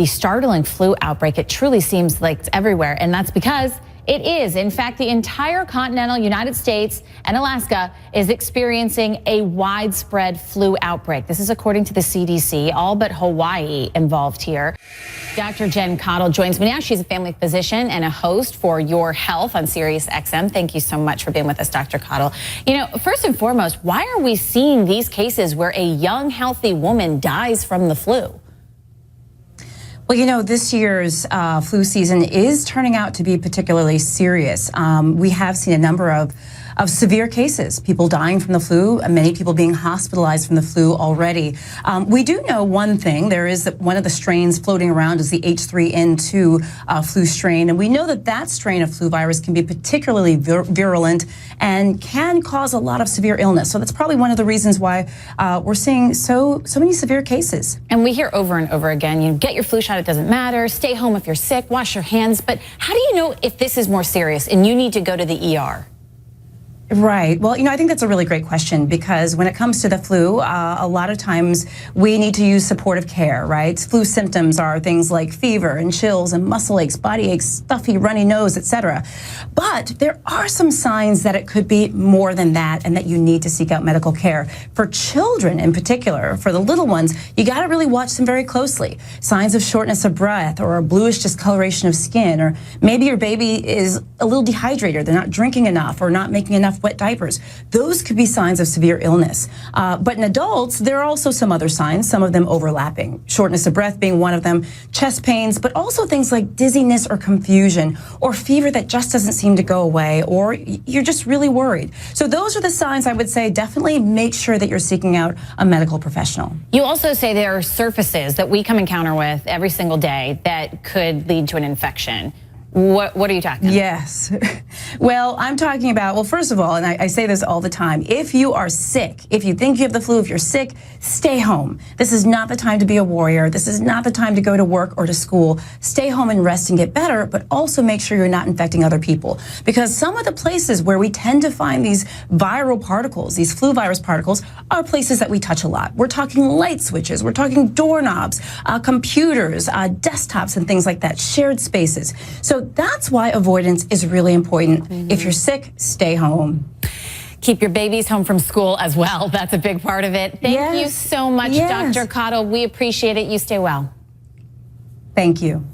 the startling flu outbreak. It truly seems like it's everywhere, and that's because it is. In fact, the entire continental United States and Alaska is experiencing a widespread flu outbreak. This is according to the CDC, all but Hawaii involved here. Dr. Jen Caudle joins me now. She's a family physician and a host for Your Health on Sirius XM. Thank you so much for being with us, Dr. Caudle. You know, first and foremost, why are we seeing these cases where a young, healthy woman dies from the flu? Well, you know, this year's flu season is turning out to be particularly serious. We have seen a number of severe cases, people dying from the flu, many people being hospitalized from the flu already. We do know one thing. There is one of the strains floating around is the H3N2 flu strain, and we know that that strain of flu virus can be particularly virulent and can cause a lot of severe illness. So that's probably one of the reasons why we're seeing so many severe cases. And we hear over and over again, you get your flu shot, it doesn't matter, stay home if you're sick, wash your hands. But how do you know if this is more serious and you need to go to the ER? Right. Well, you know, I think that's a really great question because when it comes to the flu, a lot of times we need to use supportive care, right? Flu symptoms are things like fever and chills and muscle aches, body aches, stuffy, runny nose, etc. But there are some signs that it could be more than that and that you need to seek out medical care. For children in particular, for the little ones, you got to really watch them very closely. Signs of shortness of breath or a bluish discoloration of skin, or maybe your baby is a little dehydrated, they're not drinking enough or not making enough wet diapers. Those could be signs of severe illness. But in adults, there are also some other signs, some of them overlapping. Shortness of breath being one of them, chest pains, but also things like dizziness or confusion or fever that just doesn't seem to go away, or you're just really worried. So those are the signs I would say definitely make sure that you're seeking out a medical professional. You also say there are surfaces that we come encounter with every single day that could lead to an infection. What are you talking about? Yes. Well, I'm talking about, well, first of all, and I say this all the time, if you are sick, if you think you have the flu, if you're sick, stay home. This is not the time to be a warrior. This is not the time to go to work or to school. Stay home and rest and get better, but also make sure you're not infecting other people. Because some of the places where we tend to find these viral particles, these flu virus particles, are places that we touch a lot. We're talking light switches, we're talking doorknobs, computers, desktops, and things like that, shared spaces. So that's why avoidance is really important. If you're sick, stay home. Keep your babies home from school as well. That's a big part of it. Thank you so much, Dr. Caudle. We appreciate it. You stay well. Thank you.